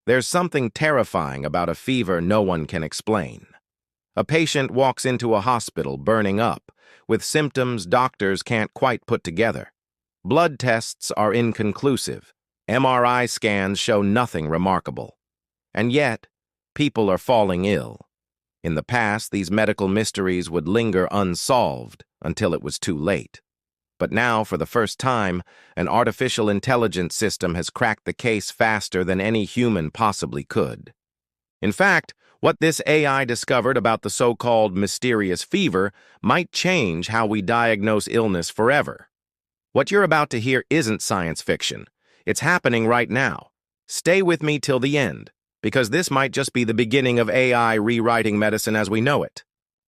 There's something terrifying about a fever no one can explain. A patient walks into a hospital burning up, with symptoms doctors can't quite put together. Blood tests are inconclusive. MRI scans show nothing remarkable. And yet, people are falling ill. In the past, these medical mysteries would linger unsolved until it was too late. But now, for the first time, an artificial intelligence system has cracked the case faster than any human possibly could. In fact, what this AI discovered about the so-called mysterious fever might change how we diagnose illness forever. What you're about to hear isn't science fiction. It's happening right now. Stay with me till the end, because this might just be the beginning of AI rewriting medicine as we know it.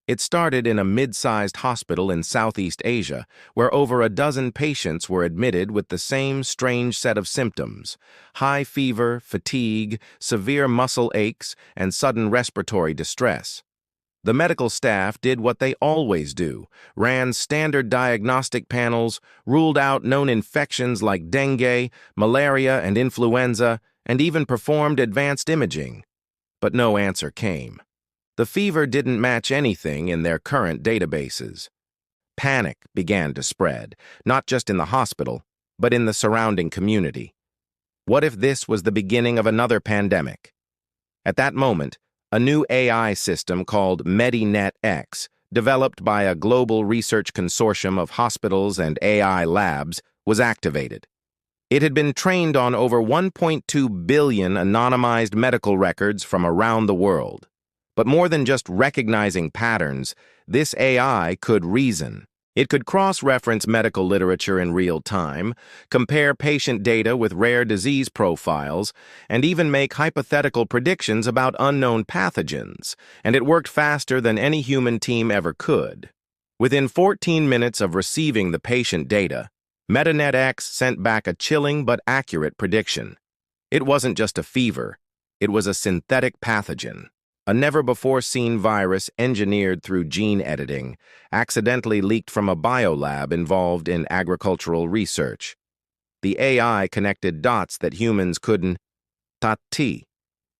It started in a mid-sized hospital in Southeast Asia, where over a dozen patients were admitted with the same strange set of symptoms: high fever, fatigue, severe muscle aches, and sudden respiratory distress. The medical staff did what they always do: ran standard diagnostic panels, ruled out known infections like dengue, malaria, and influenza, and even performed advanced imaging. But no answer came. The fever didn't match anything in their current databases. Panic began to spread, not just in the hospital, but in the surrounding community. What if this was the beginning of another pandemic? At that moment, a new AI system called MediNet-X, developed by a global research consortium of hospitals and AI labs, was activated. It had been trained on over 1.2 billion anonymized medical records from around the world. But more than just recognizing patterns, this AI could reason. It could cross-reference medical literature in real time, compare patient data with rare disease profiles, and even make hypothetical predictions about unknown pathogens, and it worked faster than any human team ever could. Within 14 minutes of receiving the patient data, MediNet-X sent back a chilling but accurate prediction. It wasn't just a fever, it was a synthetic pathogen. A never-before-seen virus engineered through gene editing, accidentally leaked from a biolab involved in agricultural research. The AI connected dots that humans couldn't.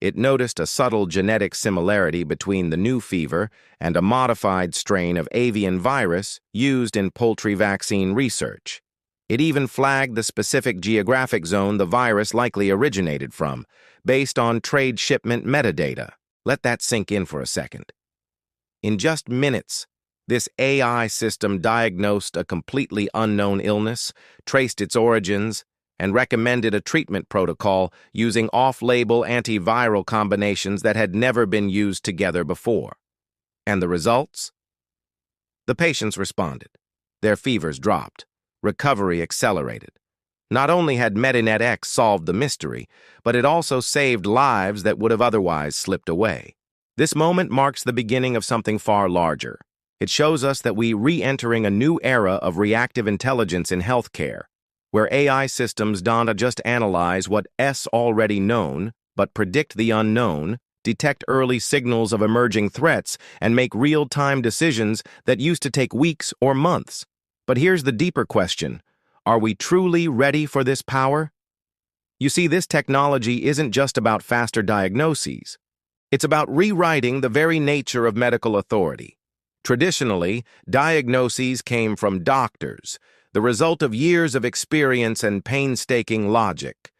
It noticed a subtle genetic similarity between the new fever and a modified strain of avian virus used in poultry vaccine research. It even flagged the specific geographic zone the virus likely originated from, based on trade shipment metadata. Let that sink in for a second. In just minutes, this AI system diagnosed a completely unknown illness, traced its origins, and recommended a treatment protocol using off-label antiviral combinations that had never been used together before. And the results? The patients responded. Their fevers dropped. Recovery accelerated. Not only had MediNet-X solved the mystery, but it also saved lives that would have otherwise slipped away. This moment marks the beginning of something far larger. It shows us that we're re-entering a new era of reactive intelligence in healthcare, where AI systems don't just analyze what's already known, but predict the unknown, detect early signals of emerging threats, and make real-time decisions that used to take weeks or months. But here's the deeper question. Are we truly ready for this power? You see, this technology isn't just about faster diagnoses. It's about rewriting the very nature of medical authority. Traditionally, diagnoses came from doctors, the result of years of experience and painstaking logic.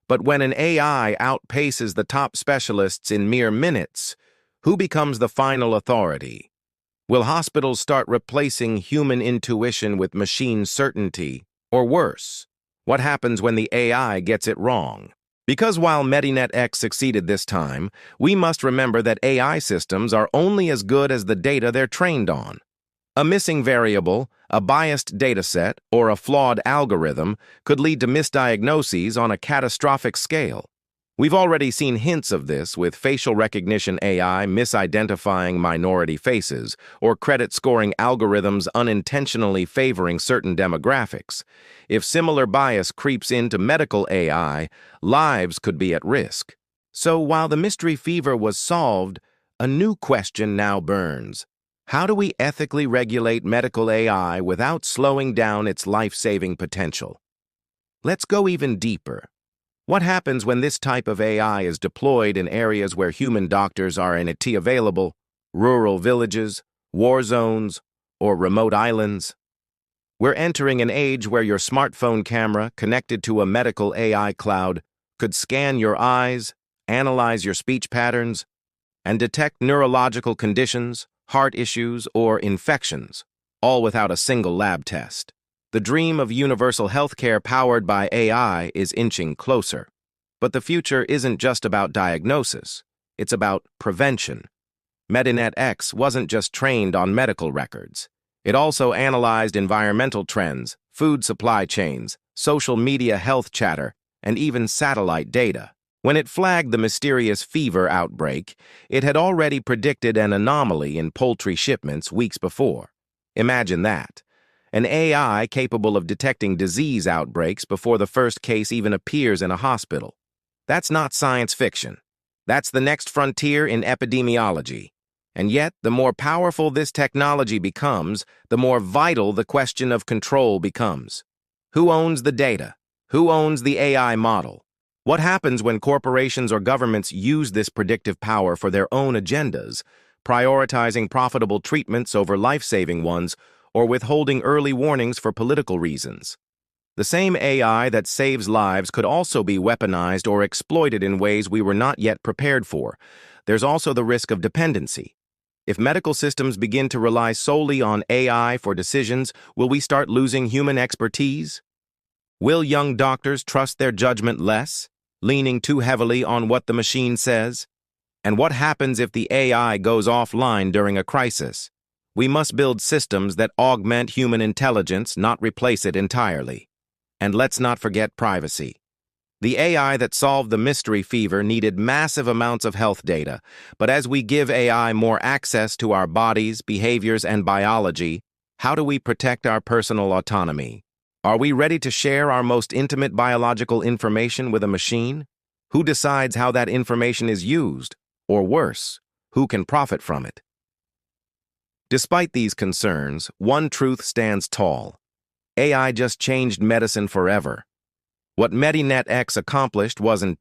But when an AI outpaces the top specialists in mere minutes, who becomes the final authority? Will hospitals start replacing human intuition with machine certainty? Or worse, what happens when the AI gets it wrong? Because while MediNet-X succeeded this time, we must remember that AI systems are only as good as the data they're trained on. A missing variable, a biased dataset, or a flawed algorithm could lead to misdiagnoses on a catastrophic scale. We've already seen hints of this with facial recognition AI misidentifying minority faces or credit-scoring algorithms unintentionally favoring certain demographics. If similar bias creeps into medical AI, lives could be at risk. So while the mystery fever was solved, a new question now burns. How do we ethically regulate medical AI without slowing down its life-saving potential? Let's go even deeper. What happens when this type of AI is deployed in areas where human doctors are unavailable, rural villages, war zones, or remote islands? We're entering an age where your smartphone camera, connected to a medical AI cloud, could scan your eyes, analyze your speech patterns, and detect neurological conditions, heart issues, or infections, all without a single lab test. The dream of universal healthcare powered by AI is inching closer. But the future isn't just about diagnosis, it's about prevention. MediNet-X wasn't just trained on medical records. It also analyzed environmental trends, food supply chains, social media health chatter, and even satellite data. When it flagged the mysterious fever outbreak, it had already predicted an anomaly in poultry shipments weeks before. Imagine that. An AI capable of detecting disease outbreaks before the first case even appears in a hospital. That's not science fiction. That's the next frontier in epidemiology. And yet, the more powerful this technology becomes, the more vital the question of control becomes. Who owns the data? Who owns the AI model? What happens when corporations or governments use this predictive power for their own agendas, prioritizing profitable treatments over life-saving ones, or withholding early warnings for political reasons? The same AI that saves lives could also be weaponized or exploited in ways we were not yet prepared for. There's also the risk of dependency. If medical systems begin to rely solely on AI for decisions, will we start losing human expertise? Will young doctors trust their judgment less, leaning too heavily on what the machine says? And what happens if the AI goes offline during a crisis? We must build systems that augment human intelligence, not replace it entirely. And let's not forget privacy. The AI that solved the mystery fever needed massive amounts of health data, but as we give AI more access to our bodies, behaviors, and biology, how do we protect our personal autonomy? Are we ready to share our most intimate biological information with a machine? Who decides how that information is used? Or worse, who can profit from it? Despite these concerns, one truth stands tall. AI just changed medicine forever. What MediNet-X accomplished wasn't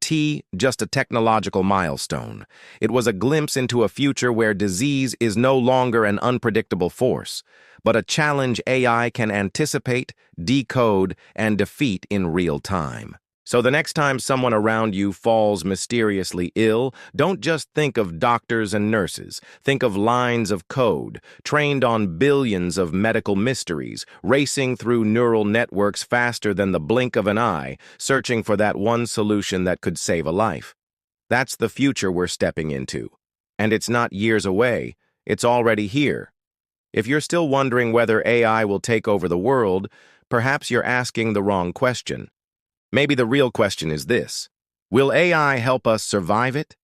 just a technological milestone. It was a glimpse into a future where disease is no longer an unpredictable force, but a challenge AI can anticipate, decode, and defeat in real time. So the next time someone around you falls mysteriously ill, don't just think of doctors and nurses. Think of lines of code, trained on billions of medical mysteries, racing through neural networks faster than the blink of an eye, searching for that one solution that could save a life. That's the future we're stepping into. And it's not years away, it's already here. If you're still wondering whether AI will take over the world, perhaps you're asking the wrong question. Maybe the real question is this: will AI help us survive it?